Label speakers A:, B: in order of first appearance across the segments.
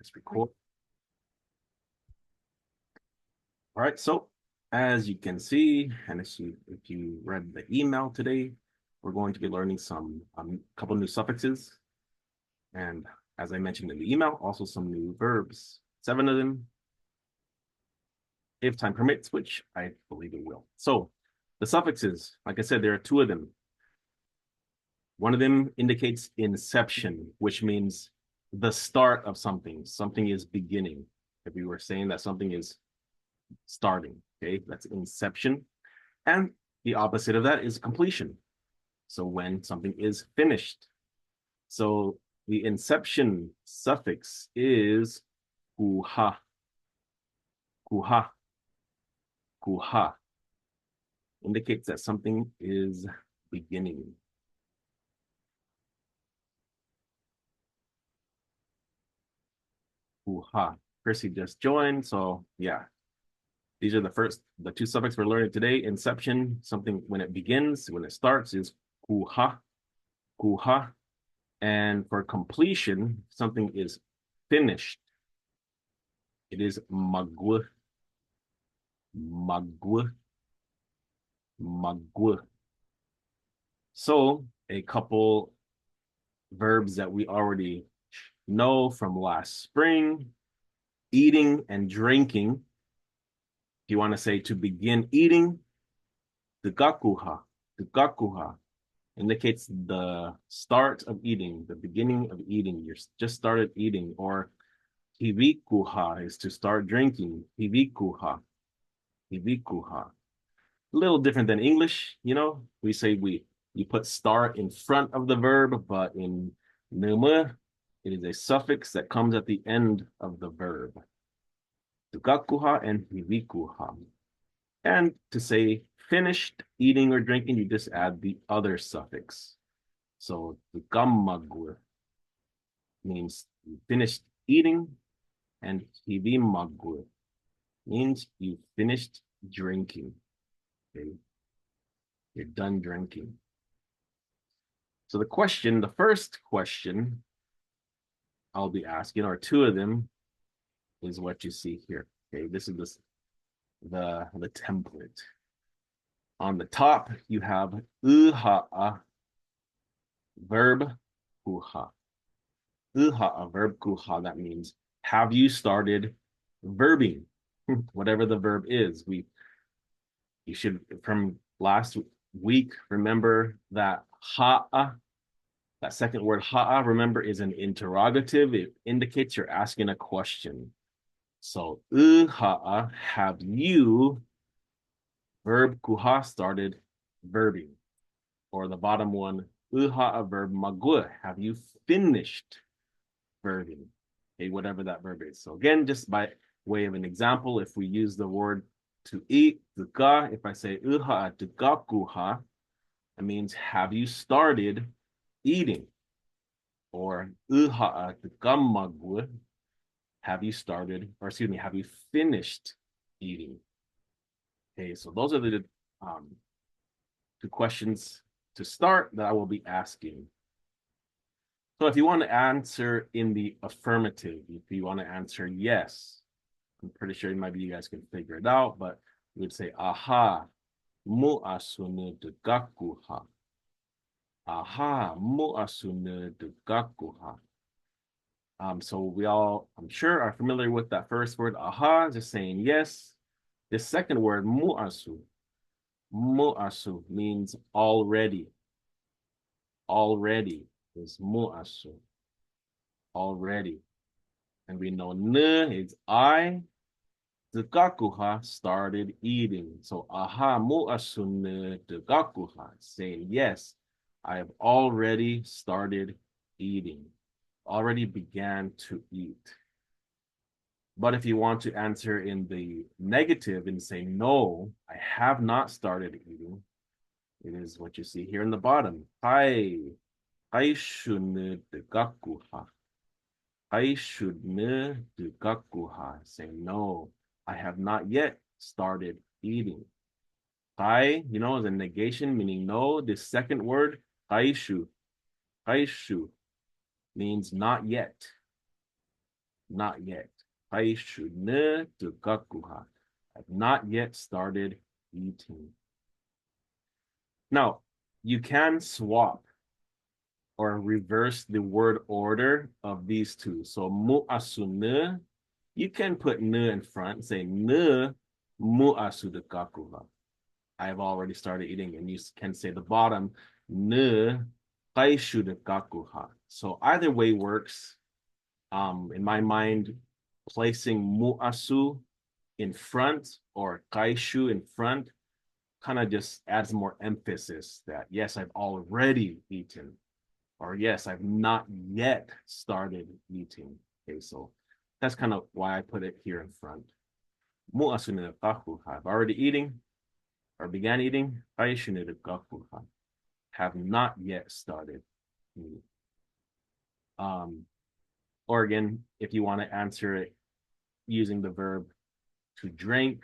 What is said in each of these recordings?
A: Let's record. All right, so as you can see, and if you read the email today, we're going to be learning some couple new suffixes, and as I mentioned in the email, also some new verbs, 7 of them, if time permits, which I believe it will. So the suffixes, like I said, there are 2 of them. One of them indicates inception, which means the start of something. Something is beginning. If we were saying that something is starting, okay, that's inception. And the opposite of that is completion. So when something is finished. So the inception suffix is kuha, kuha, kuha. Indicates that something is beginning. Kuha. Chrissy just joined, so yeah. These are the 2 suffixes we're learning today. Inception, something when it begins, when it starts, is kuha, kuha. And for completion, something is finished. It is magwa, magwa, magwa. So a couple verbs that we already know from last spring, eating and drinking. If you want to say to begin eating, tugakuha, tugakuha indicates the start of eating, the beginning of eating. You just started eating. Or hivikuha is to start drinking. Hivikuha, hivikuha. A little different than English, you know. We say you put start in front of the verb, but in Numu, it is a suffix that comes at the end of the verb. Tugakuha and hivikuha. And to say finished eating or drinking, you just add the other suffix. So tugamagwe means you finished eating, and hivimagwe means you finished drinking. Okay, you're done drinking. So the first question I'll be asking, or 2 of them, is what you see here. Okay, this is the template. On the top, you have uha'a, verb kuha. Uha'a, verb kuha. That means, have you started verbing? Whatever the verb is. You should, from last week, remember that ha'a, that second word ha'a, remember, is an interrogative. It indicates you're asking a question. So ha'a, have you, verb kuha, started verbing? Or the bottom one, ha'a, verb magua, have you finished verbing? Okay, whatever that verb is. So again, just by way of an example, if we use the word to eat, tuka, if I say ha'a tukakuha, it means have you started eating? Or ha'a tukamagua, have you started, or excuse me, have you finished eating? Okay, so those are the 2 questions to start that I will be asking. So if you want to answer in the affirmative, if you want to answer yes, I'm pretty sure maybe you guys can figure it out, but you would say, aha, mu asunu de gakuha. Aha, mu asunu de gakuha. So we all, I'm sure, are familiar with that first word, aha, just saying yes. The second word, mu'asu. Mu'asu means already. Already is mu'asu. Already. And we know ne is I. Tugakuha started eating. So aha mu'asu ne tugakuha, saying yes, I have already started eating. Already began to eat. But if you want to answer in the negative and say, no, I have not started eating, it is what you see here in the bottom. Hai shune de gakuha. Hai shune de gakuha. Saying, no, I have not yet started eating. Hai, you know, is a negation, meaning no. The second word, haishu, haishu, means not yet. not yet. I've not yet started eating. Now, you can swap or reverse the word order of these two. So mu'asu ne, you can put ne in front, say ne mu'asu de kakuha. I've already started eating, and you can say the bottom ne kaishu de kakuha. So either way works. In my mind, placing mu'asu in front or kaishu in front kind of just adds more emphasis that yes, I've already eaten, or yes, I've not yet started eating. Okay, so that's kind of why I put it here in front. Mu'asu ne kakuha. I've already eating or began eating. Kaishu ne kakuha. Have not yet started. Or again, if you want to answer it using the verb to drink,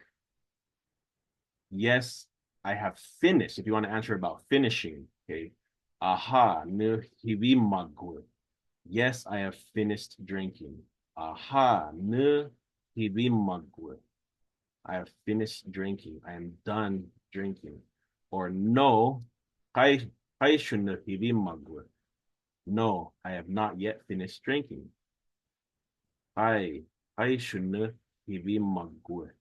A: yes, I have finished. If you want to answer about finishing, okay. Aha, ne hivi magwe. Yes, I have finished drinking. Aha, ne hivi magwe. I have finished drinking. I am done drinking. Or no, kai ne hivi magwe. No, I have not yet finished drinking. Hai ne hivi magwe.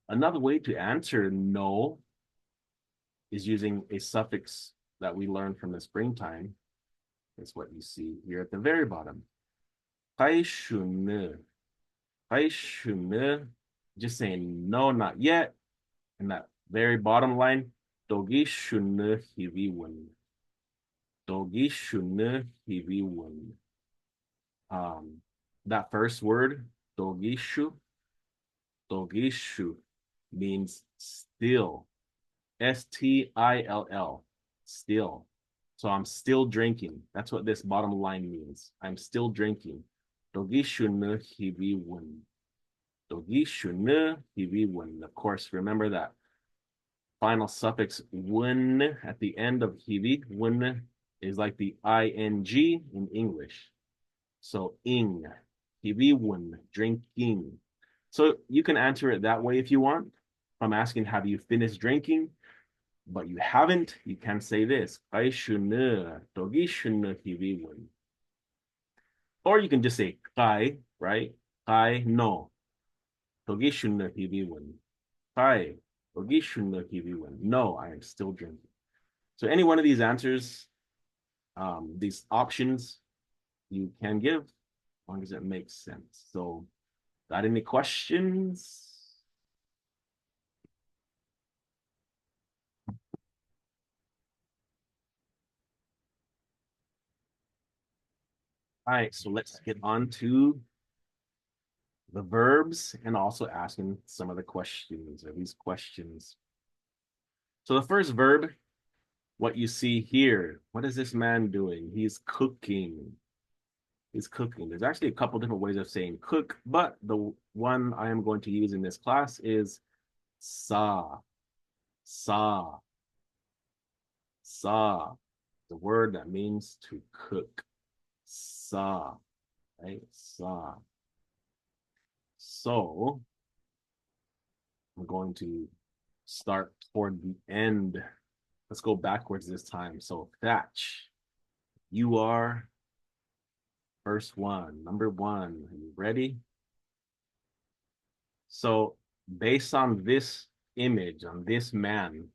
A: Another way to answer no is using a suffix that we learned from the springtime. It's what you see here at the very bottom. Kaishune. Kaishune. Just saying no, not yet. And that very bottom line, dogi shune hiviwun. Dogi shune hiviwun. That first word, dogishu, dogishu means still. still, still. So I'm still drinking. That's what this bottom line means. I'm still drinking. Dogishu ne hiviwun. Dogishu ne hiviwun. Of course, remember that final suffix wun at the end of hivi. Wun is like the ing in English. So ing, hiviwun, drinking. So you can answer it that way if you want. If I'm asking, have you finished drinking? But you haven't, you can say this. Or you can just say kai, right? Kai no. Kai. No, I am still drinking. So any one of these answers, these options you can give, as long as it makes sense. So, got any questions? All right, so let's get on to the verbs and also asking some of the questions or these questions. So the first verb, what you see here, what is this man doing? He's cooking. He's cooking. There's actually a couple different ways of saying cook, but the one I am going to use in this class is sa, sa, sa, the word that means to cook. Sa, right? Sa. So I'm going to start toward the end. Let's go backwards this time. So Thatch, you are first one, number one. Are you ready? So based on this image, on this man,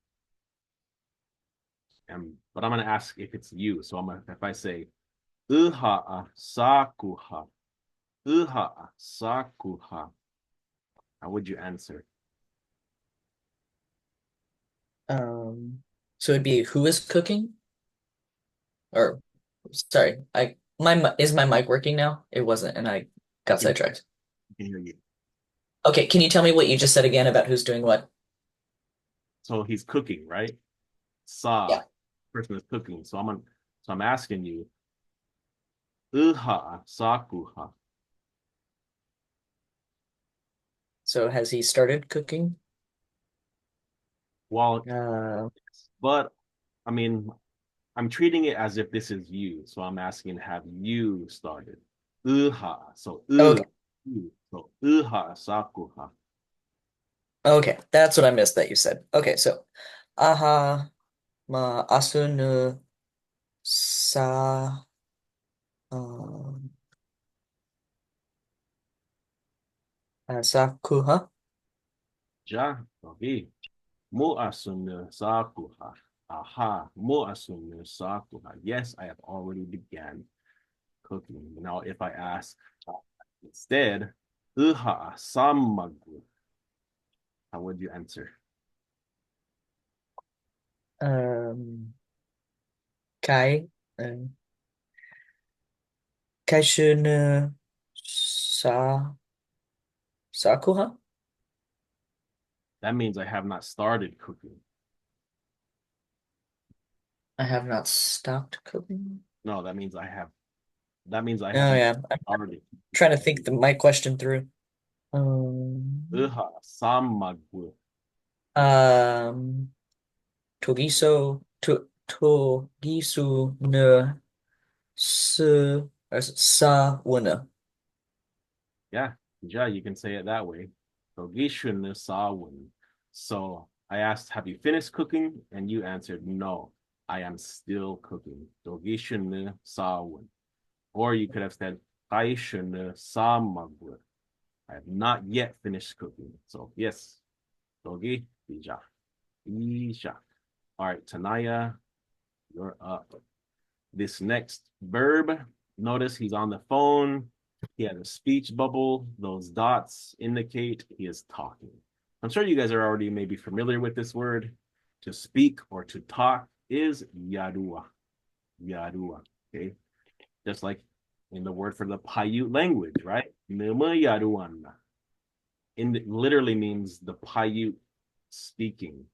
A: but I'm gonna ask if it's you. So if I say Uha sakuha, Uha sakuha, how would you answer?
B: So it'd be who is cooking? Or sorry, is my mic working now? It wasn't, and I got sidetracked.
A: I can hear you.
B: Okay, can you tell me what you just said again about who's doing what?
A: So he's cooking, right? Sa,
B: Yeah.
A: person is cooking. So I'm asking you, Uha sakuha.
B: So has he started cooking?
A: Well,
B: Uh,
A: but I mean, I'm treating it as if this is you. So I'm asking, have you started? Uha. So
B: Okay.
A: So uha sakuha.
B: Okay. That's what I missed that you said. Okay, so aha ma asunu sa um sakuha.
A: Ja. Okay. Mu asunu sakuha. Aha. Mu asunu sakuha. Yes, I have already began cooking. Now, if I ask instead, uha samagu, how would you answer?
B: Um, kai um, kaishunu sa sakuha.
A: That means I have not started cooking.
B: I have not stopped cooking.
A: No, that means I have
B: Oh
A: not
B: yeah, I'm
A: started.
B: trying to think my question through.
A: Uha samagu.
B: Um, togisu ne su sa wuna.
A: Yeah, yeah, you can say it that way. So gishun sawun. So I asked, have you finished cooking? And you answered, no, I am still cooking. So gishun sawun. Or you could have said, Aishun samagu. I have not yet finished cooking. So yes, dogi bija. Isha. All right, Tanaya, you're up. This next verb, notice he's on the phone. He has a speech bubble. Those dots indicate he is talking. I'm sure you guys are already maybe familiar with this word. To speak or to talk is yadua. Yadua. Okay. Just like in the word for the Paiute language, right? Numu Yaduan. Literally means the Paiute speaking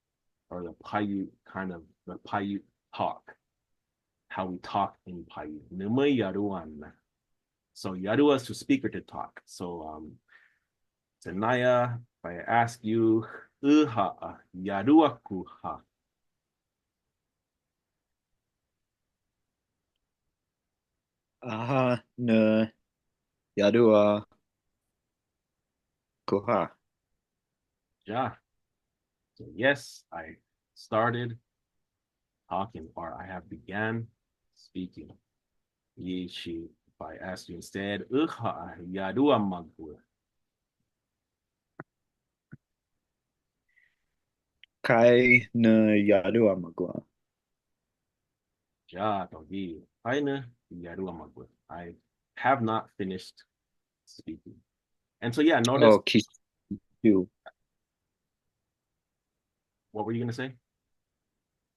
A: or the Paiute kind of the Paiute talk, how we talk in Paiute. Numu Yaduan. So Yadua is to speak or to talk. So Tanaya, if I ask you, Uha Yadua Kuha.
C: Aha ne Yadua Koha.
A: Ja. So yes, I started talking or I have began speaking. Yishi. If I ask you instead, Uha Yadua Magua.
C: Kai ne Yadua Magua.
A: Ja, Togi. Aina Yadua Magua. I have not finished speaking. And so yeah, notice
C: Oh, Kishu.
A: what were you gonna say?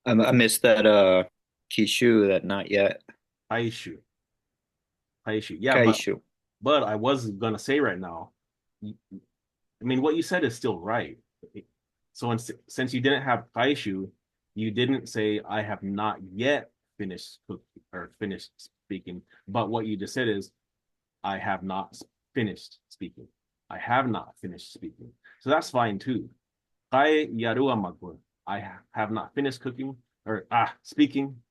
C: I missed that Kishu, that not yet.
A: Aishu. Aishu. Yeah,
C: Kaishu.
A: but I was gonna say right now, I mean, what you said is still right. So since you didn't have Kaishu, you didn't say I have not yet finished cooking or finished speaking. But what you just said is I have not finished speaking. I have not finished speaking. So that's fine too. Kai yarua magua. I have not finished cooking or speaking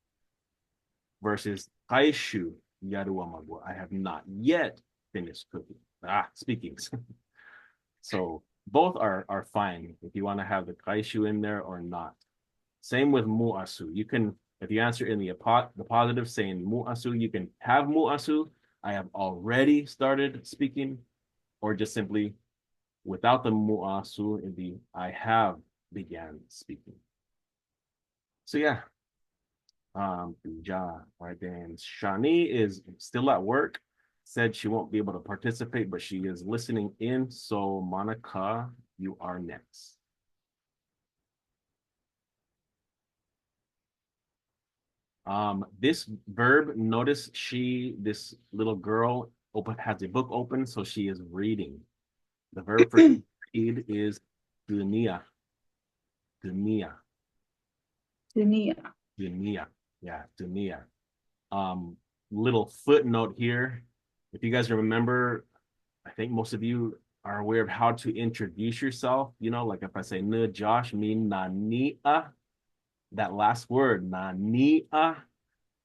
A: versus kaishu yarua magua. I have not yet finished cooking. Speaking. So both are fine if you want to have the kaishu in there or not. Same with muasu. You can, if you answer in the positive saying muasu, you can have muasu. I have already started speaking, or just simply without the muasu, it'd be I have began speaking. So yeah, ja, right then. Shani is still at work. Said she won't be able to participate, but she is listening in. So Monica, you are next. This verb, notice this little girl, has a book open, so she is reading. The verb for read is dunia, dunia,
D: Dunia.
A: dunia. Yeah, dunia. Little footnote here. If you guys remember, I think most of you are aware of how to introduce yourself. You know, like if I say "ne Josh," mean "nania." That last word "nania,"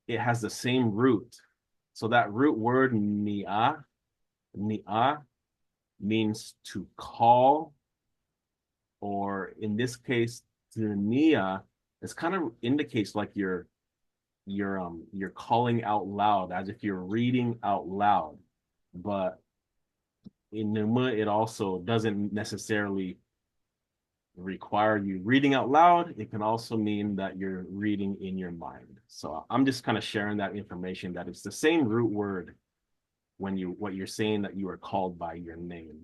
A: it has the same root. So that root word "nia" Ni'a means to call, or in this case, Nia, it kind of indicates like you're calling out loud as if you're reading out loud. But in Numu, it also doesn't necessarily require you reading out loud. It can also mean that you're reading in your mind. So I'm just kind of sharing that information that it's the same root word when what you're saying that you are called by your name.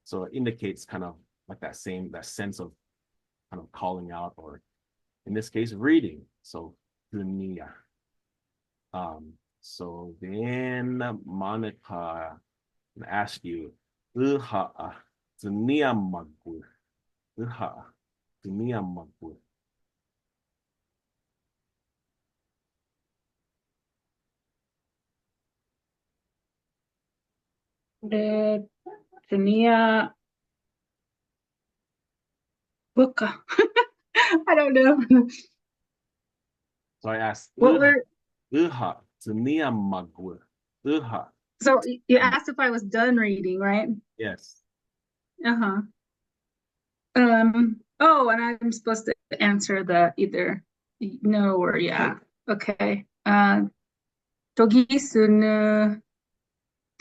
A: So it indicates kind of like that sense of kind of calling out, or in this case, reading. So dunia. So then Monica can ask you, dunia magul. Dunia magul.
D: De tenía boca. I don't know.
A: So I asked,
D: What were
A: dunia magul.
D: so you asked if I was done reading, right?
A: Yes.
D: Uh-huh. Oh, and I'm supposed to answer the either no or yeah. Okay. Togisun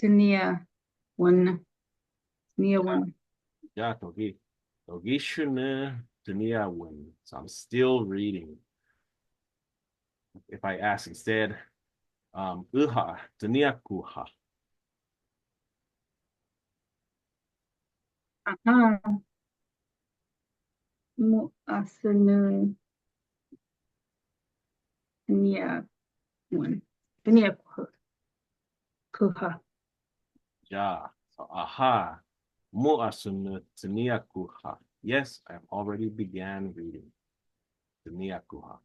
D: tenía one. Tenía one.
A: Yeah, togi. Togi shune dunia win. So I'm still reading. If I ask instead, dunia kuha.
D: Ajá. Mu asunu tenía one. Tenía kuha.
A: Ja. So aha. Mu asunu dunia kuha. Yes, I have already began reading. Dunia kuha.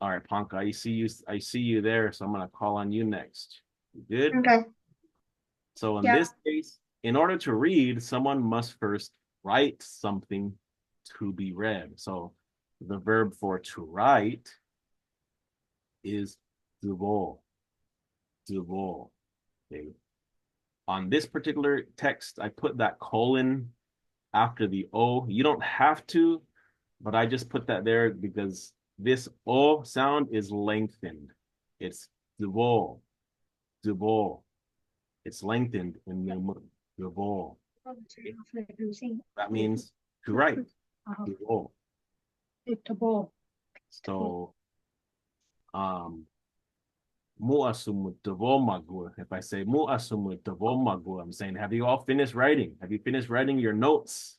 A: All right, Panka, I see you there, so I'm gonna call on you next. You good?
E: Okay.
A: So in
E: Yeah.
A: this case, in order to read, someone must first write something to be read. So the verb for to write is duvo. Duvo. Okay. On this particular text, I put that colon after the O. You don't have to, but I just put that there because this O sound is lengthened. It's duvo. Duvo. It's lengthened in the duvo. That means to write. Duvo. So if I say I'm saying, have you all finished writing? Have you finished writing your notes?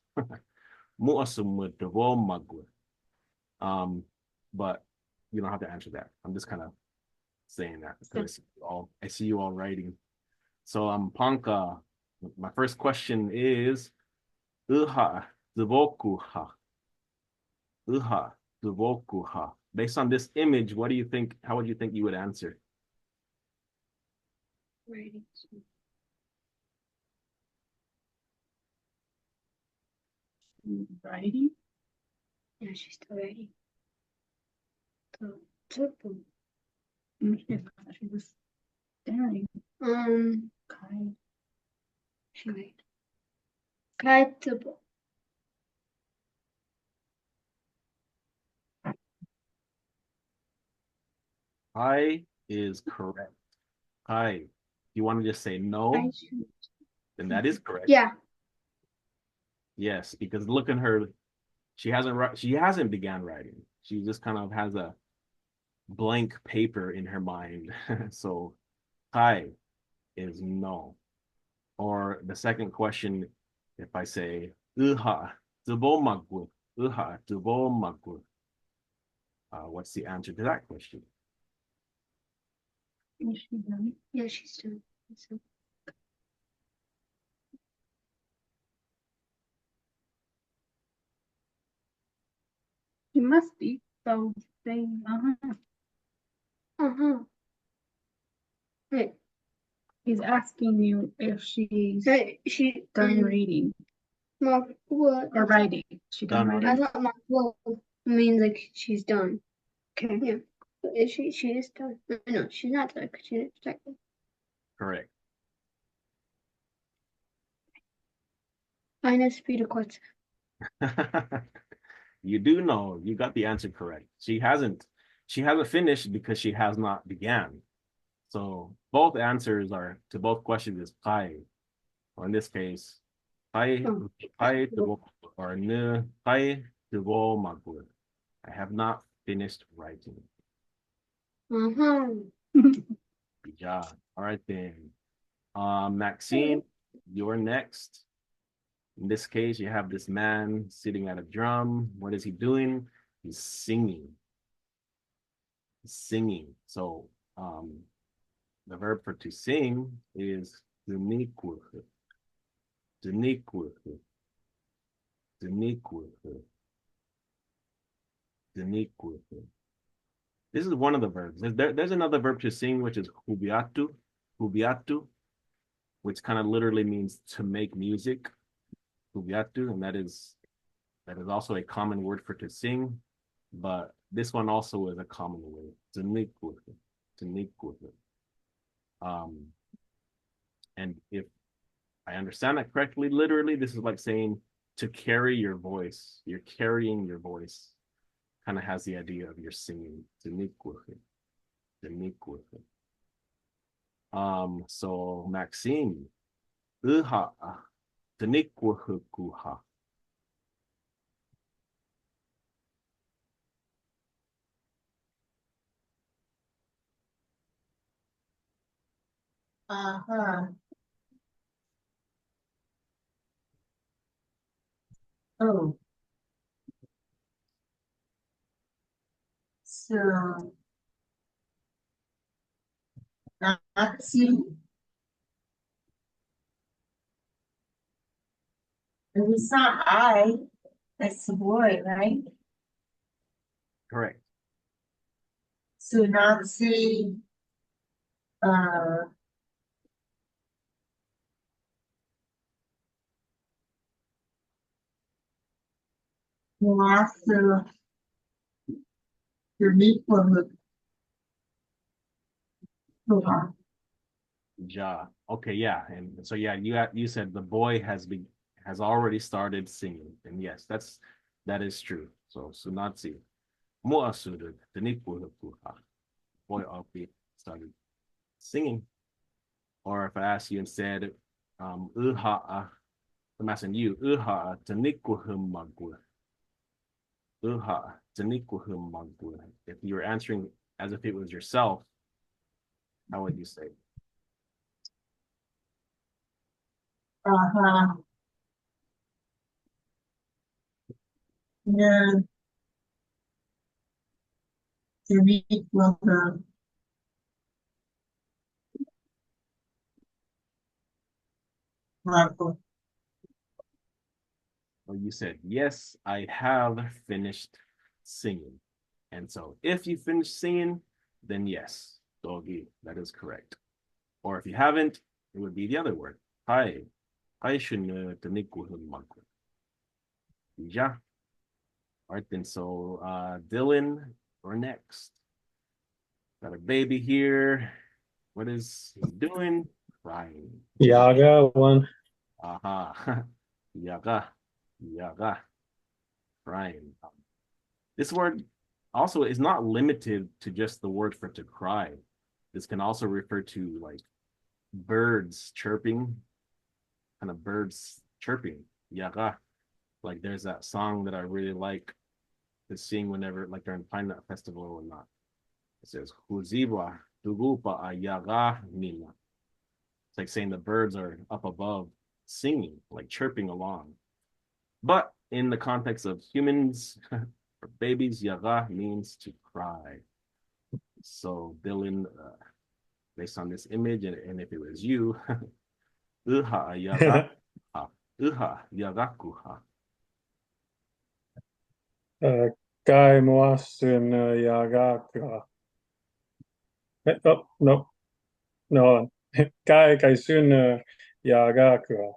A: But you don't have to answer that. I'm just kind of saying that because I see you all writing. So Panka, my first question is Duvokuha. Based on this image, what do you think? How would you think you would answer?
E: Writing.
D: Writing?
E: Yeah, she's still writing.
D: She was staring.
E: Kai. She made. Kaitable.
A: I is correct. I. You want to just say no? Then that is correct.
E: Yeah.
A: Yes, because look at her. She hasn't began writing. She just kind of has a blank paper in her mind. So I is no. Or the second question, if I say dubo magul, what's the answer to that question?
D: Is she done?
E: Yeah, she's done.
D: She must be. So say
E: Wait.
D: He's asking you if she's
E: She
D: done reading
E: what?
D: or writing. She done
A: Done
E: I
D: writing?
E: thought well means like she's done.
D: Okay.
E: Yeah. But is she is done. No, she's not done because she didn't start.
A: Correct.
E: Eine Spiele kurz.
A: You do know, you got the answer correct. She hasn't finished because she has not began. So both answers are to both questions is pai, or in this case, pai
E: Oh.
A: pai tuvo or ne pai tuvo magur. I have not finished writing.
E: Uh-huh.
A: Good job. All right then. Maxine, you're next. In this case, you have this man sitting at a drum. What is he doing? He's singing. He's singing. So the verb for to sing is dunikur. Dunikur. Dunikur. Dunikur. This is one of the verbs. There's another verb to sing, which is hubiatu. Hubiatu, which kind of literally means to make music. Hubiatu, and that is also a common word for to sing, but this one also is a common word. And if I understand that correctly, literally, this is like saying to carry your voice. You're carrying your voice. Kind of has the idea of you're singing. So Maxine,
F: Uh-huh. Oh. So, Nazi, and it's not I, that's the boy, right?
A: correct.
F: So Nazi, uh, Nazi, unique for the
A: Ja. Okay, yeah. And so yeah, you said the boy has already started singing. And yes, that is true. So Sunatsi. Muasuru, the Nipuha. Boy already started singing. Or if I ask you instead, Uha, I'm asking you, Uha, Tanikuhum Magua. Uha, Tanikuhum Magua. If you were answering as if it was yourself, how would you say?
F: uh-huh. Yeah, unique for the Marco.
A: Well, you said, yes, I have finished singing. And so if you finish singing, then yes, doggy, that is correct. Or if you haven't, it would be the other word. Hi. Hi shouldn't yeah. All right, then. So Dylan, we're next. Got a baby here. What is he doing? Crying.
G: Yaga one.
A: Aha. Yaga. Yaga. Crying. This word also is not limited to just the word for to cry. This can also refer to like birds chirping, kind of birds chirping. Yaga. Like there's that song that I really like to sing whenever, like during Pine Nut Festival or not. It says, Huziba, Dugupa Ayaga Mina. It's like saying the birds are up above singing, like chirping along. But in the context of humans, for babies, Yaga means to cry. So Dylan, based on this image, and if it was you, Uha Yaga, Uha Yagakuha.
G: Kai muasun yagaka. Oh, no. No. Kai kaisun yagaka.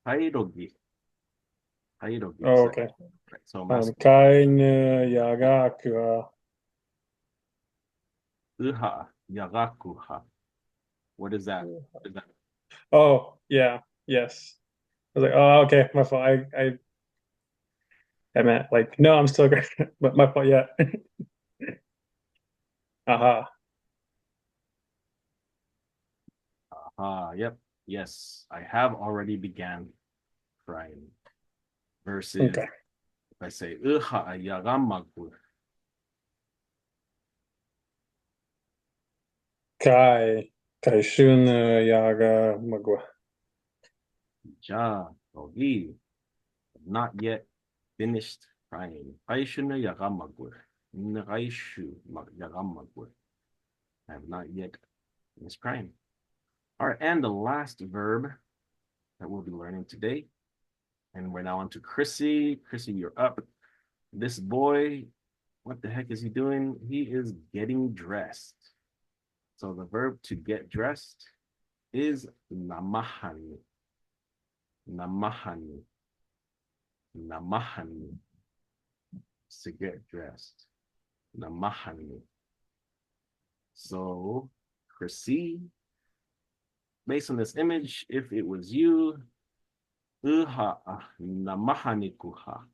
A: Hairogi. Hairogi.
G: Oh, okay.
A: Right. So
G: Kai yagaka.
A: Uha Yagakuha. What is that? What is that?
G: Oh, yeah, yes. I was like, oh, okay, my fault. I meant like, no, I'm still great, but my fault. Yeah. Aha.
A: Yep. Yes, I have already began crying. Versus
G: Okay.
A: if I say yagamagul.
G: Kaishun Yaga Magua.
A: Ja, Ogi, not yet finished crying. Kaishuna yagamagul. Nraishu yagamagul. I have not yet finished crying. All right, and the last verb that we'll be learning today. And we're now on to Chrissy. Chrissy, you're up. This boy, what the heck is he doing? He is getting dressed. So the verb to get dressed is namahani. Namahani. Namahani. To get dressed. Namahani. So, Chrissy, based on this image, if it was you, namahani kuha.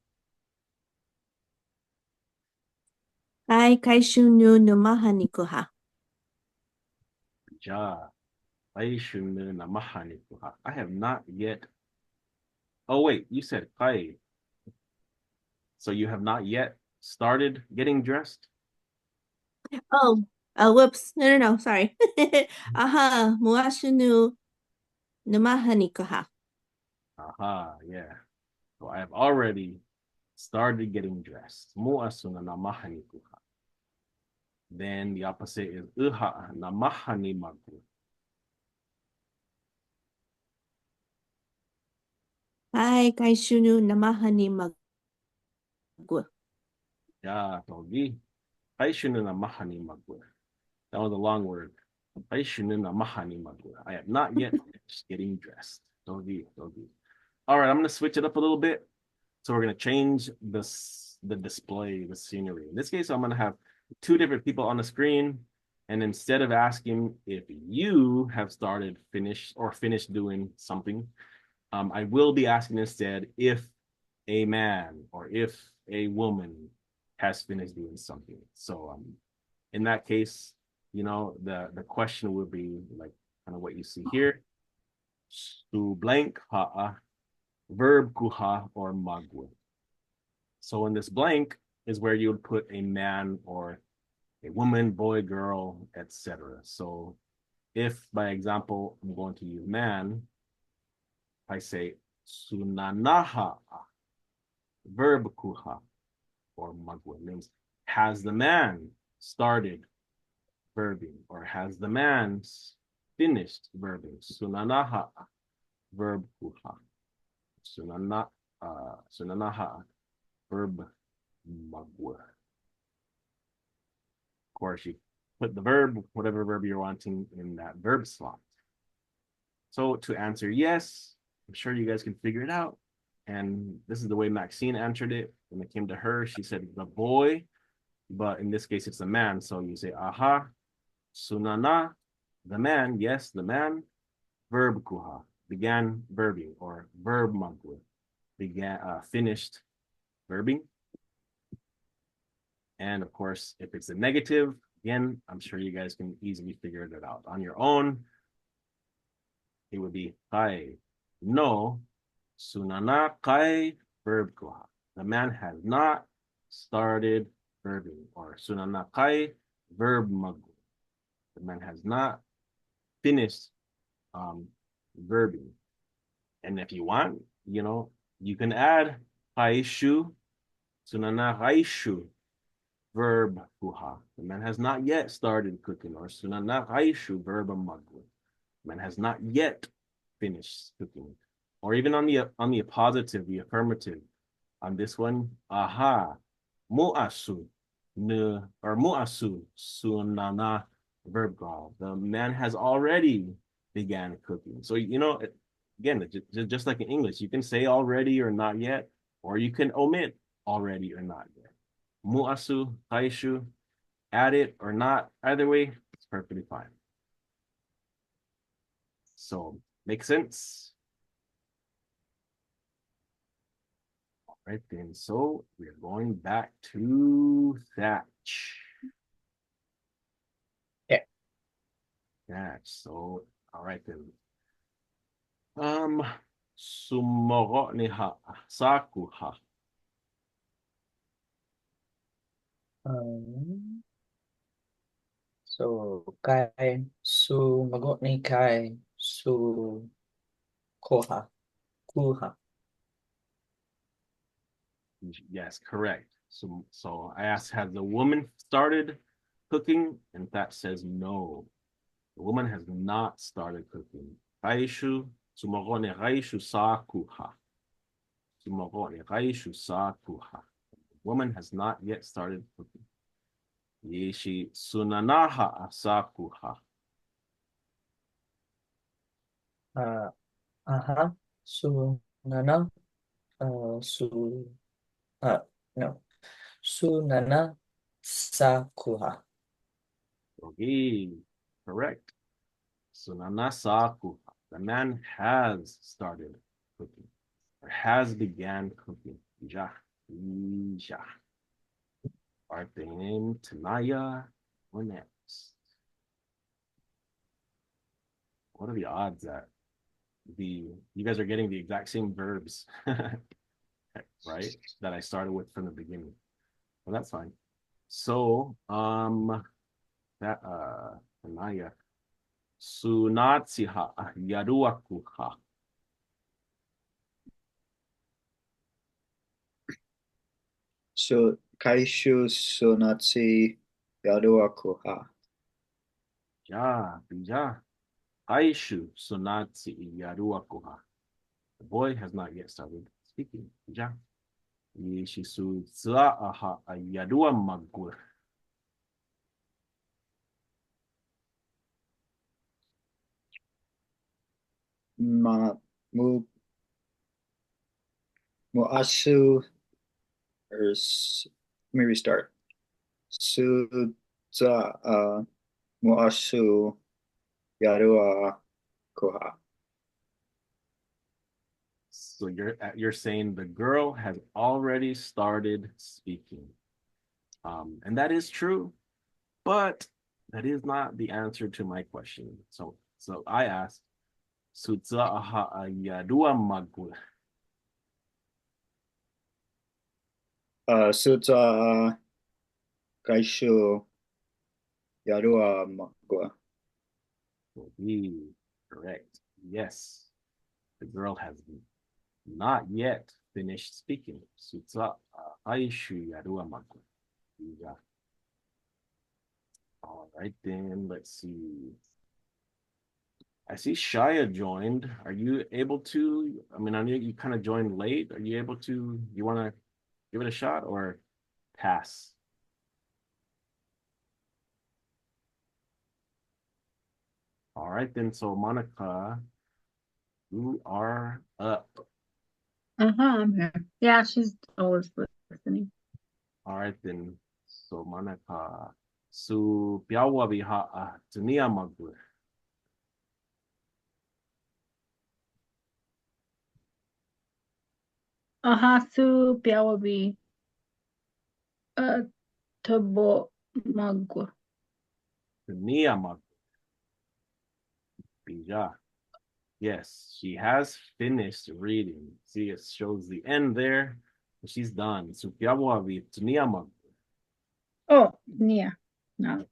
H: Ai kaishunu numahani kuha.
A: Ja. Namahani kuha. I have not yet. Oh, wait, you said kai. So you have not yet started getting dressed?
H: Oh, whoops. No, sorry. Aha, muashunu numahani kuha.
A: Aha, yeah. So I have already started getting dressed. Mu'asuna namahani kuha. Then the opposite is uha namahani magu.
H: Ai kaishunu namahani magu.
A: Ya, togi. Aishunu namahani magu. That was a long word. Aishunu namahani magu. I have not yet finished getting dressed. Togi, togi. All right, I'm going to switch it up a little bit. So we're going to change the display, the scenery. In this case, I'm going to have two different people on the screen. And instead of asking if you have finished doing something, I will be asking instead if a man or if a woman has finished doing something. So in that case, the question would be like kind of what you see here. Su blank ha'a, verb kuha or magwe. So in this blank is where you would put a man or a woman, boy, girl, etc. So if, by example, I'm going to use man, I say sunanaha, verb kuha or magwe, means has the man started verbing or has the man finished verbing? Sunanaha, verb kuha. Sunanaha, verb magwe. Of course, you put the verb, whatever verb you're wanting, in that verb slot. So to answer yes, I'm sure you guys can figure it out. And this is the way Maxine answered it. When it came to her, she said the boy, but in this case, it's a man. So you say aha, sunana, the man, yes, the man, verb kuha, began verbing, or verb magwe, finished verbing. And of course, if it's a negative, again, I'm sure you guys can easily figure it out on your own. It would be kai, no, sunana kai, verb kuha. The man has not started verbing, or sunana kai, verb magu. The man has not finished verbing. And if you want, you can add haishu, sunana haishu, verb kuha. The man has not yet started cooking, or sunana haishu, verb magu. The man has not yet finished cooking. Or even on the positive, the affirmative, on this one, aha, mu'asu, or mu'asu, sunana, verb kuha. The man has already began cooking. So, again, just like in English, you can say already or not yet, or you can omit already or not yet. Mu'asu, kaishu, add it or not, either way, it's perfectly fine. So Make sense? All right then. So we're going back to Thatch.
B: Yeah.
A: Thatch. So all right then. Sumoro ni ha sakuha.
B: So kai su magot ni kai su koha kuha.
A: Yes, correct. So I asked, has the woman started cooking? And that says no. The woman has not started cooking. Raishu, sumoro ni raishu sakuha. Sumoro ni raishu sakuha. The woman has not yet started cooking. Yeshi sunanaha asakuha.
B: Su nana su no su nana sakuha.
A: Okay, correct. Sunana sakuha. The man has started cooking or has began cooking. Ja. Ja. All right, then Tanaya, what next? What are the odds that you guys are getting the exact same verbs, right? That I started with from the beginning. Well, that's fine. So, Tanaya, Sunatsiha Yaruakuha.
C: So kaishu sonatsi yaruakuha.
A: Ja, bija. Aishu Sunatsi Yaruakuha. The boy has not yet started speaking. Ja. Yishisu Zaaha Ayadua Magur.
C: Ma mu muasu let me restart. Su za muasu yarua koha.
A: So you're saying the girl has already started speaking. And that is true, but that is not the answer to my question. So I asked, Sutzaha Ayadua Magur.
C: Suza kaishu yarua magua.
A: Correct. Yes. The girl has not yet finished speaking. Sutza Aishu Yarua Magur. Yeah. All right, then let's see. I see Shia joined. Are you able to? I mean, I know you kind of joined late. Are you able to? You want to give it a shot or pass? All right, then. So, Monica, you are up.
D: I'm here. Yeah, she's always listening.
A: All right, then. So, Monica, su piawa biha tunia magur.
D: Ahasu Biawabi Tabo Magua.
A: Tunia magur. Bija. Yes, she has finished reading. See, it shows the end there. She's done. Su piawa bi tunia magur.
D: Oh, Nia. No.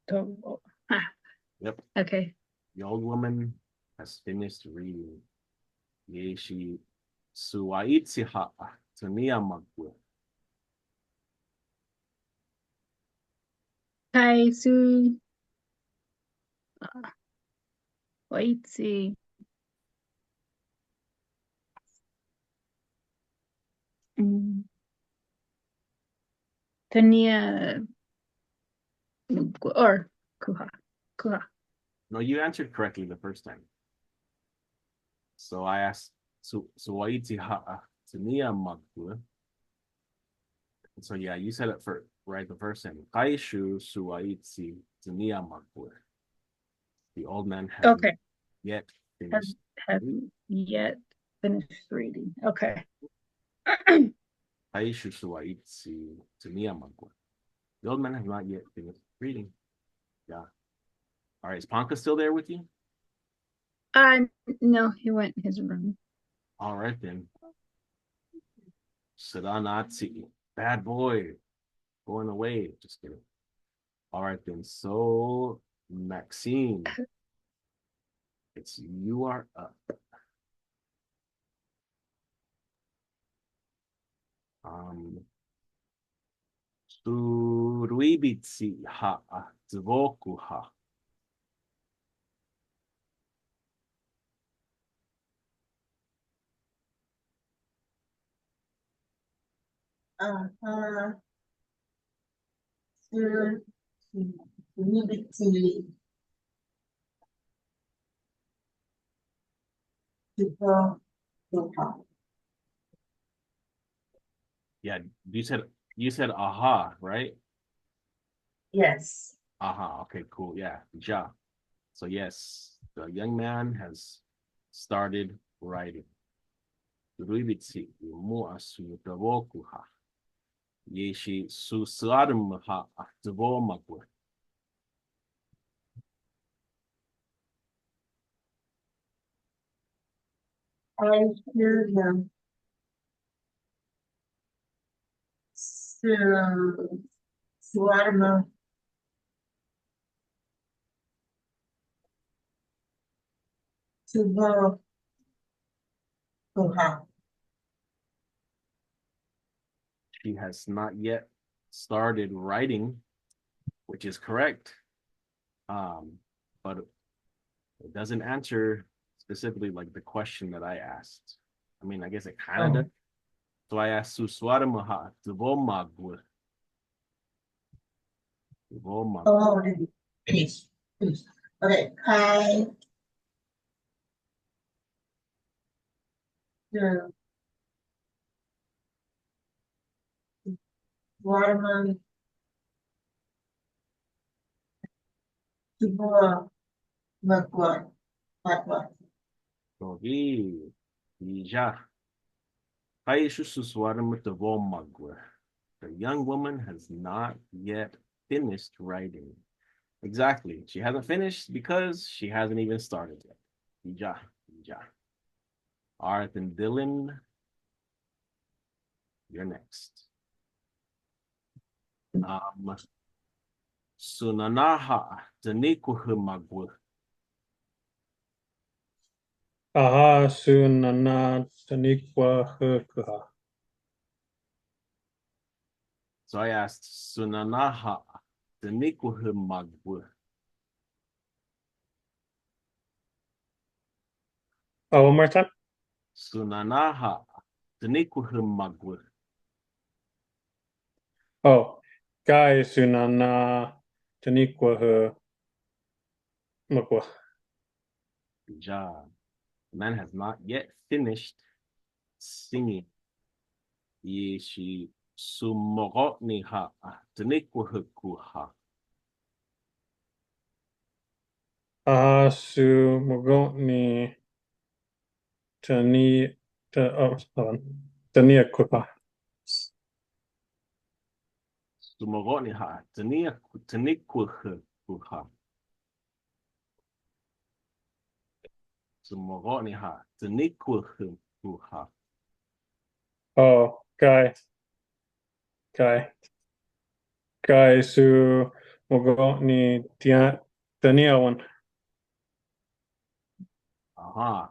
D: Tobo. Ah,
A: Yep.
D: okay.
A: The old woman has finished reading. Yeshi suaitziha tunia magur.
D: Kaisu Waitsi. Tania or Kuha. Kuha.
A: No, you answered correctly the first time. So I asked suaitziha tunia magur. So yeah, you said it for right the first time. Kaishu suaitzi tunia magur. The old man has
D: Okay.
A: yet finished.
D: Hadn't yet finished reading. Okay.
A: Aishu suwaitsi tunia magwa. The old man has not yet finished reading. Yeah. All right, is Ponka still there with you?
D: No, he went in his room.
A: All right then. Sadanatsi. Bad boy. Going away. Just kidding. All right then. So Maxine. You are up. Suruibitsi ha zvoku ha.
F: Uh-huh. To liberty. To go to home.
A: Yeah, you said aha, right?
F: Yes.
A: Aha, okay, cool. Yeah, ja. So yes, the young man has started writing. Ruibitsi mu asu davoku ha. Yeshi su sladum ha davo magwa.
F: I hear him. Swarma. To go to home.
A: She has not yet started writing, which is correct. But it doesn't answer specifically like the question that I asked. I mean, I guess it kind of does. So I asked Suswara Maha, Zvomagwa.
F: Oh, finish. Okay. Hi. The watermelon. To go. Magwa.
A: So ja. Aishu Suswara Mutavomagwa. The young woman has not yet finished writing. Exactly. She hasn't finished because she hasn't even started yet. Ja. All right, then Dylan, you're next. Sunanaha Danikuhumagwa.
G: Aha sunana tanikwa hukuha.
A: So I asked Sunanaha Danikuhumagwa.
G: Oh, one more time.
A: Sunanaha Danikuhumagwa.
G: Oh, guy sunana tanikwa magwa.
A: Good job. The man has not yet finished singing. Yeshi Sumorotniha Danikuhukuha.
G: Aha su mogoni tani hold on. Tania kuha.
A: Sumorotniha Danikuhukuha. Sumorotniha Danikuhukuha.
G: Oh, guy su mogoni tania one.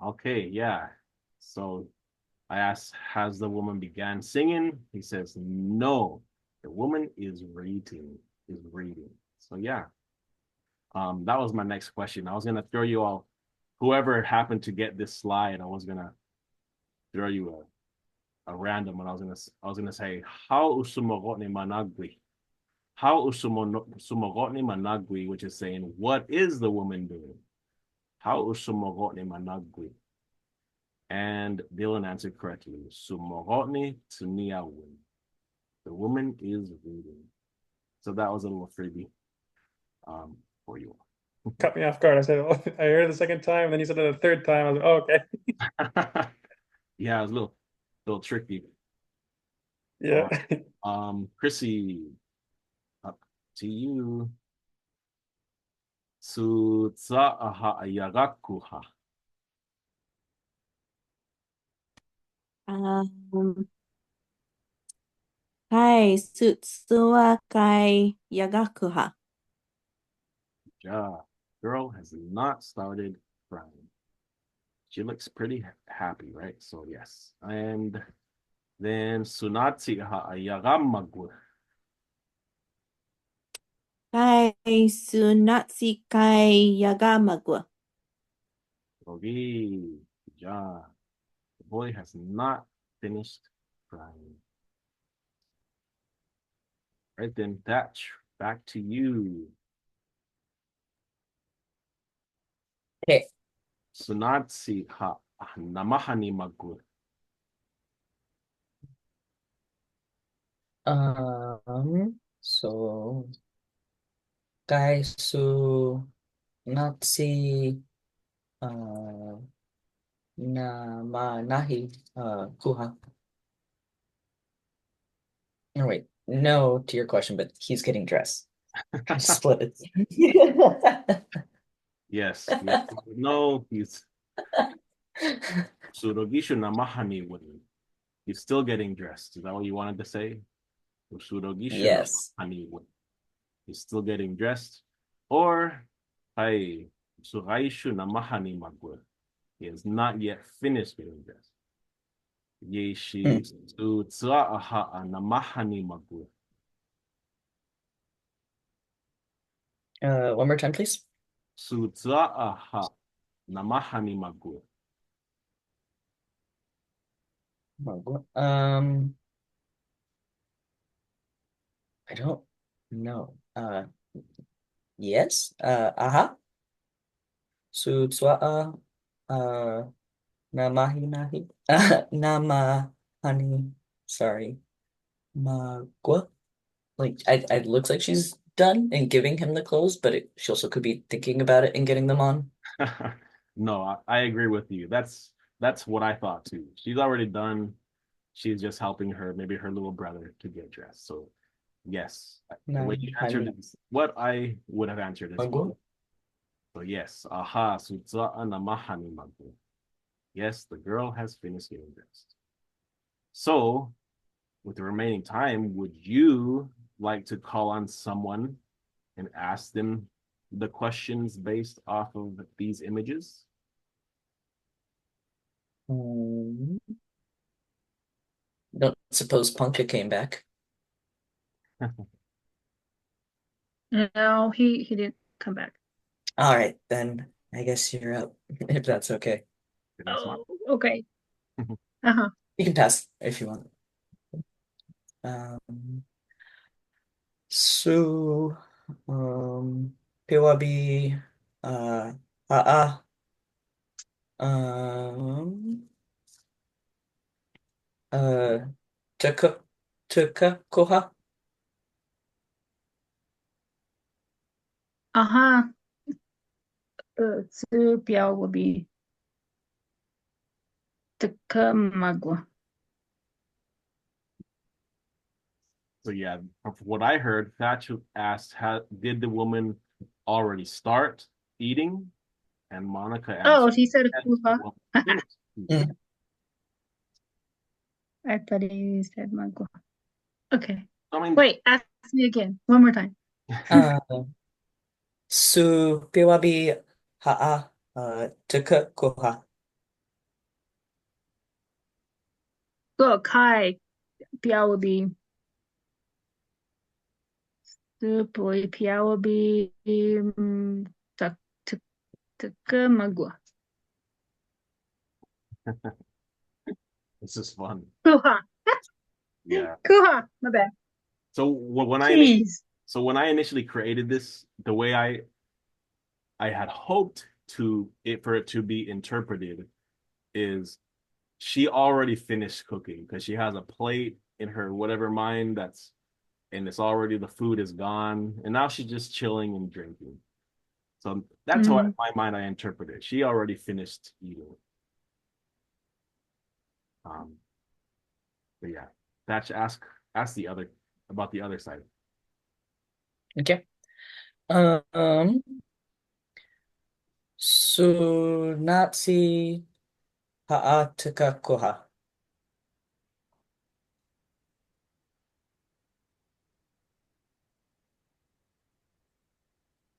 A: Okay, yeah. So I asked, has the woman began singing? He says, no, the woman is reading. So yeah. That was my next question. I was gonna throw you all, whoever happened to get this slide, I was gonna throw you a random one. I was gonna say, how usumogotni managwi? How usumogotni managwi, which is saying, what is the woman doing? How usumogotni managwi? And Dylan answered correctly. Sumogotni tuniawin. The woman is reading. So that was a little freebie for you.
G: caught me off guard. I said, oh, I heard it the second time, and then you said it the third time. I was like, oh, okay.
A: Yeah, it was a little tricky.
G: Yeah.
A: Chrissy, up to you. Sutsaaha ayagakuha.
H: Kai sutsua kai yagakuha.
A: Ja, girl has not started crying. She looks pretty happy, right? So yes. And then sunatsi ha ayagamagu.
H: Kai sunatsi kai yagamagu.
A: Okay. Ja. The boy has not finished crying. Right then, Thatch, back to you.
B: Okay.
A: Sunatsi ha namahani magu.
B: So Kaisu Natsi Nahi Kuha. No, wait, no to your question, but he's getting dressed. Split it.
A: Yes. No, he's Surogishu namahani win. He's still getting dressed. Is that what you wanted to say? Surogishu
B: Yes.
A: namahani win. He's still getting dressed. Or Hai Suraishu namahani magwe. He has not yet finished getting dressed. Yeshi su tsaaha namahani magwe.
B: One more time, please.
A: Su tsaaha namahani magwe.
B: I don't know. Yes. Aha. Sutswa namahi nahi. Namahani. Sorry. Magwa. Like it looks like she's done and giving him the clothes, but she also could be thinking about it and getting them on.
A: No, I agree with you. That's what I thought too. She's already done. She's just helping maybe her little brother to get dressed. So yes, the way you answered is what I would have answered as well. So yes, aha, sutsa namahani magu. Yes, the girl has finished getting dressed. So, with the remaining time, would you like to call on someone and ask them the questions based off of these images?
B: Don't suppose Punka came back.
D: No, he didn't come back.
B: All right, then I guess you're up, if that's okay.
D: Oh, okay. Uh-huh.
B: You can pass if you want. So, Piwabi, Tuka
D: Uh-huh. Tsu Piao will be Takamagua.
A: So yeah, from what I heard, Thatch asked, did the woman already start eating? And Monica answered,
D: Oh, she said
A: yes,
D: Kuha.
A: the woman finished.
D: I thought he said Magua. Okay.
A: I mean,
D: Wait, ask me again. One more time.
B: Su Piwabi Ha'a Tuka Koha.
D: Go Kai Piao will be Tsu Piao will be Takamagua.
A: this is fun.
D: Kuha.
A: Yeah.
D: Kuha. My bad.
A: So when I initially created this, the way I had hoped for it to be interpreted is she already finished cooking because she has a plate in her whatever mind and it's already, the food is gone, and now she's just chilling and drinking. So that's how, in
D: Mm.
A: my mind, I interpret it. She already finished eating. But yeah, that should ask the other about the other side.
B: Okay. Sunatsi ha'atika koha.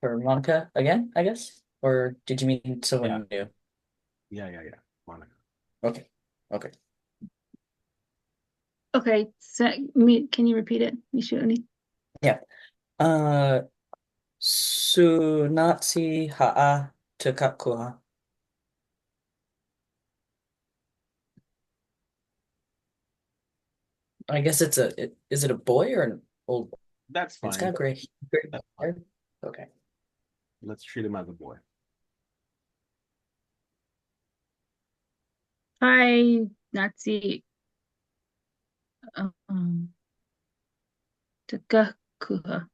B: For Monica again, I guess? Or did you mean someone new?
A: Yeah. Monica.
B: Okay. Okay.
D: Okay, so can you repeat it, Michioni?
B: Yeah. Sunatsi ha'atika koha. I guess is it a boy or an old boy?
A: That's
B: It's
A: fine.
B: got gray
A: That's
B: hair.
A: fine.
B: Okay.
A: Let's treat him as a boy.
D: Hi, Natsi. Um, Takakuha.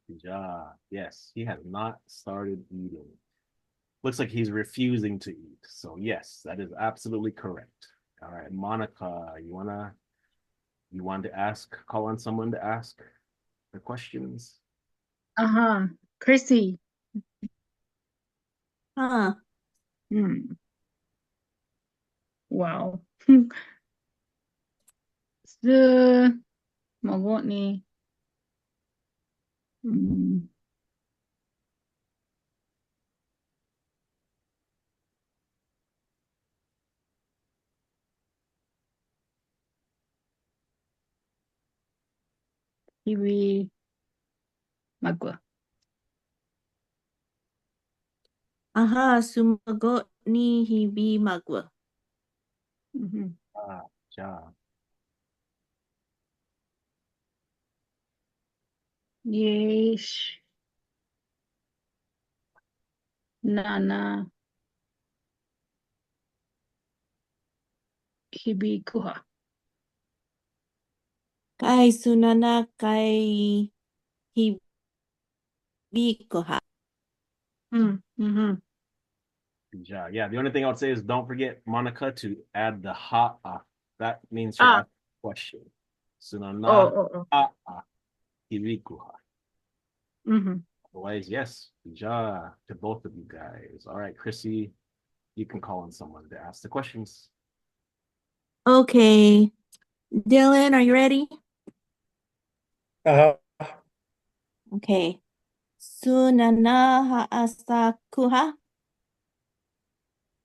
A: Ja. Yes, he has not started eating. Looks like he's refusing to eat. So yes, that is absolutely correct. All right, Monica, you want to call on someone to ask the questions?
D: Uh-huh. Chrissy.
H: Huh.
D: Hmm. Wow. The Magotni. Hmm. Hiwi Magwa.
H: Aha, sumagot ni Hibi Magwa.
D: Mhm.
A: Ja.
D: Yesh. Nana. Hibi Kuha.
H: Kai sunana kai Hibi koha.
D: Mm-hmm.
A: Ja. Yeah, the only thing I would say is don't forget, Monica, to add the ha. That means you're
D: Ah.
A: asking a question. Sunana
D: Oh.
A: ha irikuha.
D: Mm-hmm.
A: Otherwise, yes, ja to both of you guys. All right, Chrissy, you can call on someone to ask the questions.
H: Okay. Dylan, are you ready?
G: Uh-huh.
H: Okay. Sunana ha'asakuha.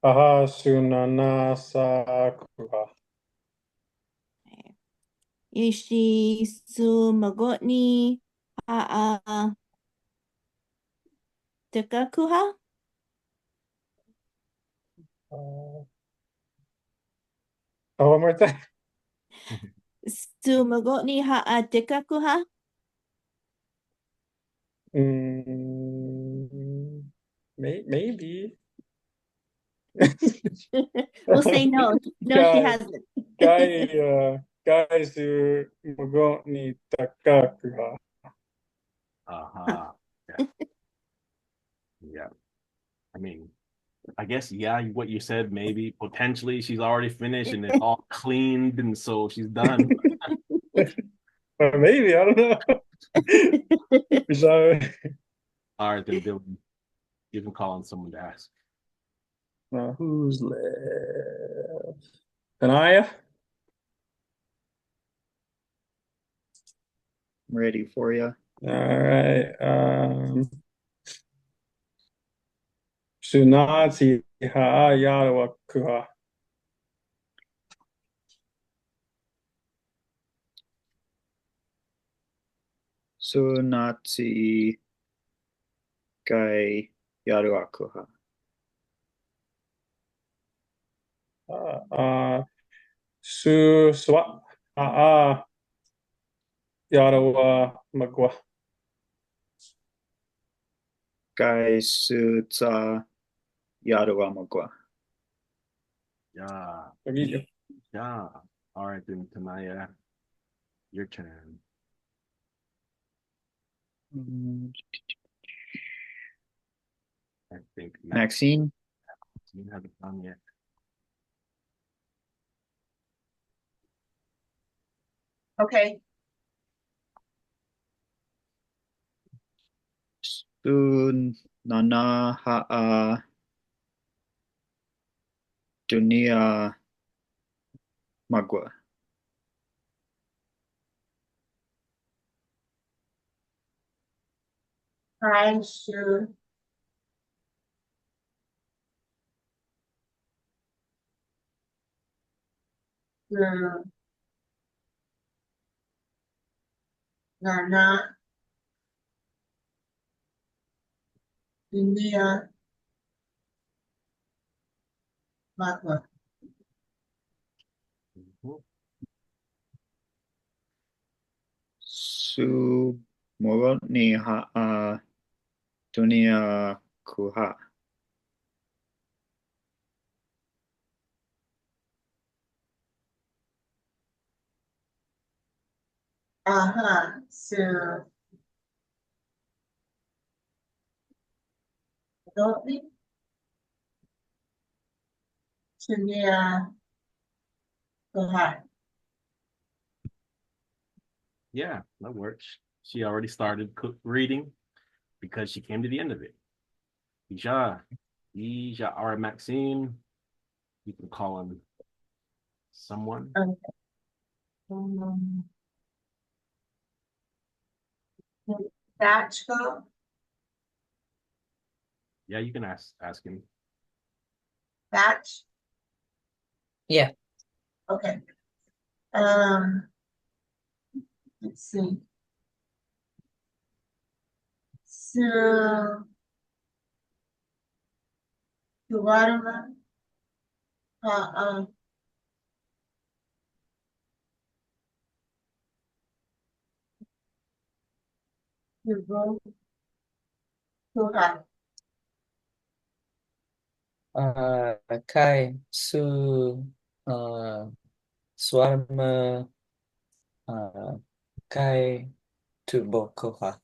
G: Aha, sunana sakuha.
H: Ishi sumagotni ha'a tekakuha.
G: One more time.
H: Sumagotni ha'a tekakuha.
G: Maybe.
H: We'll say no. No, she hasn't.
G: Su mago ni takakuha.
A: Uh-huh. Yeah. I mean, I guess, yeah, what you said, maybe potentially she's already finished and it's all cleaned and so she's done.
G: Maybe, I don't know. So,
A: All right, then Dylan, you can call on someone to ask.
G: now who's left? Anaya?
C: I'm ready for you.
G: All right. Sunatsi ha yarawa kuha.
C: Sunatsi kai yaru akuha.
G: Swa yarawa magwa.
C: Kai sutsa yaru amagwa.
A: Yeah.
G: Amigo.
A: Yeah. All right, then Tanaya, your turn. I think
C: Maxine.
A: Maxine hasn't done yet.
F: Okay.
C: Sun Nana Ha'a Dunia Magwa.
F: I should. Nana Dunia Magwa.
A: Mhm.
C: Su Moroni Ha'a Dunia Kuha.
F: So Dorothy Dunia Magwa.
A: Yeah, that works. She already started reading because she came to the end of it. Isha, Isha, or Maxine, you can call him someone.
F: Batch go.
A: Yeah, you can ask him.
F: Batch.
B: Yeah.
F: Okay. Let's see. So Suvarma. Yugo. Kuha.
B: Kai Su Swarma Kai Tubokoha.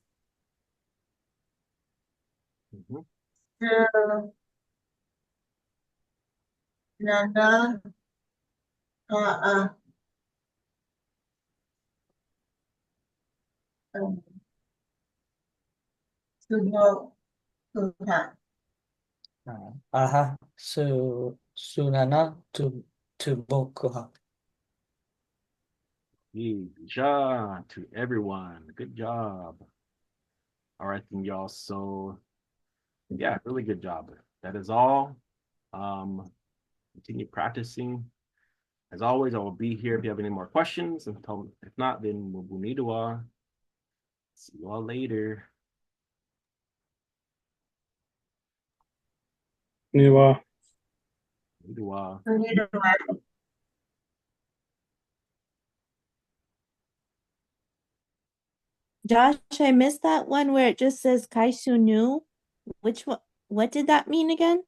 A: Mhm.
F: So Nana. Subo. Kuha.
B: Aha Sunana Tubokoha.
A: Isha to everyone. Good job. All right, then y'all. So yeah, really good job. That is all. Continue practicing. As always, I will be here if you have any more questions. And if not, then Mubunidua. See you all later.
G: Niwa.
A: Mubunidua.
H: Josh, I missed that one where it just says Kaisu Nu. Which one? What did that mean again?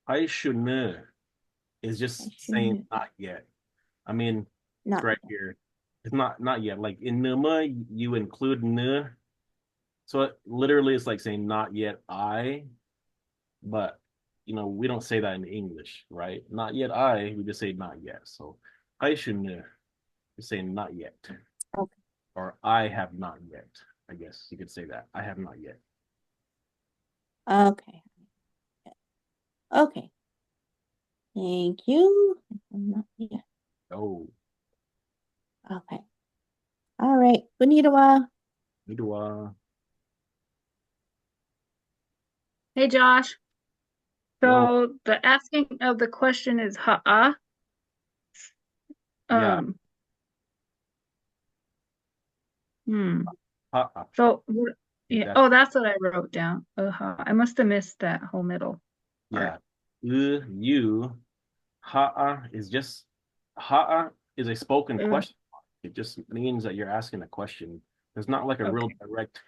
A: Haishune is just saying
H: Haishune.
A: not yet. I mean, it's
H: Not
A: right here. It's not yet. Like in Numa, you include ne. So it literally is like saying not yet I, but we don't say that in English, right? Not yet I, we just say not yet. So Haishune is saying not yet.
H: okay.
A: Or I have not yet. I guess you could say that. I have not yet.
H: Okay. Okay. Thank you. Yeah.
A: Oh,
H: Okay. All right. Bonita.
A: Midwa.
D: Hey, Josh.
A: Yo,
D: So the asking of the question is ha'a.
A: yeah.
D: Um, hmm.
A: Ha,
D: So yeah.
A: that,
D: Oh, that's what I wrote down. I must have missed that whole middle
A: yeah.
D: part.
A: You, ha'a is a spoken
D: Uh,
A: question. It just means that you're asking a question. There's not like a real
D: okay.
A: direct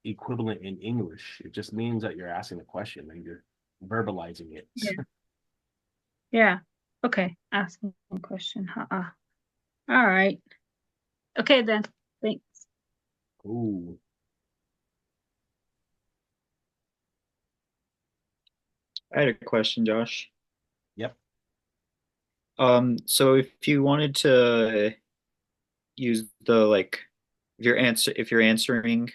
A: equivalent in English. It just means that you're asking a question and you're verbalizing it.
D: Yeah. Yeah. Okay. Asking a question. Ha'a. All right. Okay then. Thanks.
A: Ooh.
C: I had a question, Josh.
A: Yep.
C: So if you wanted to use the like, if you're answering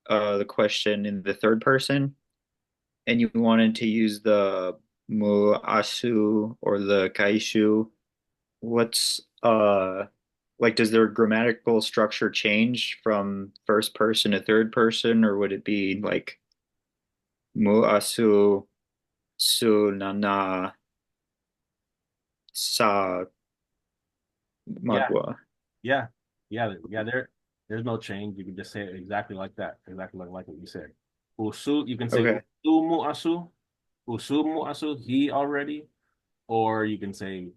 C: the question in the third person, and you wanted to use the mu asu or the kaishu, what's like, does their grammatical structure change from first person to third person, or would it be like mu asu su nana sa
A: Yeah.
C: magua?
A: Yeah. Yeah. There's no change. You can just say it exactly like that. Exactly like what you said. Usu, you can say
C: Okay.
A: usu mu asu. Usu mu asu, he already. Or you can say,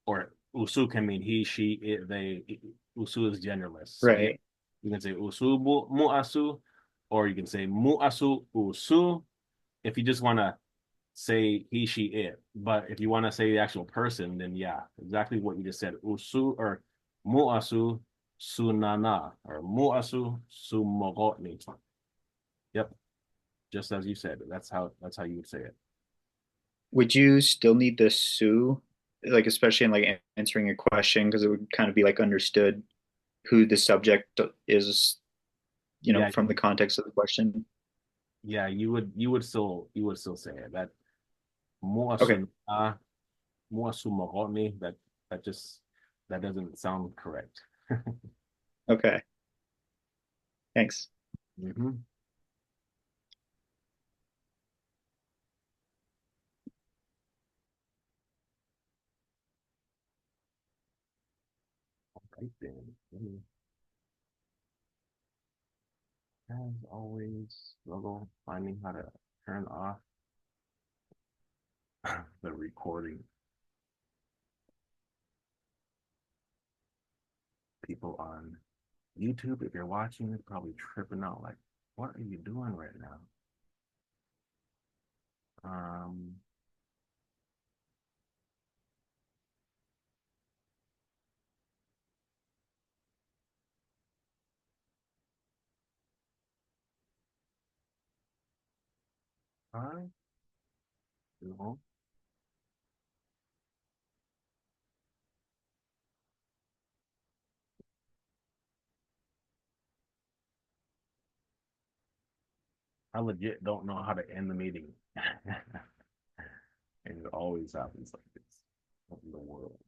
A: or usu can mean he, she, it, they. Usu is genderless. So yeah,
C: Right.
A: you can say usu mu asu, or you can say mu asu usu if you just want to say he, she, it. But if you want to say the actual person, then yeah, exactly what you just said. Usu or muasu sunana or muasu sumogotni. Yep, just as you said. That's how you would say it.
C: Would you still need the su, like especially in like answering a question, because it would kind of be like understood who the subject is,
A: Yeah,
C: from the context of the question?
A: yeah, you would still say it. That
C: Okay.
A: muasu muasu mogotni. That just that doesn't sound correct.
C: Okay. Thanks.
A: Mm-hmm. Right then. As always, struggle finding how to turn off the recording. People on YouTube, if you're watching, you're probably tripping out. Like, what are you doing right now? Um, I, you know, I legit don't know how to end the meeting. And it always happens like this. What in the world?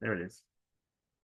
A: There it is.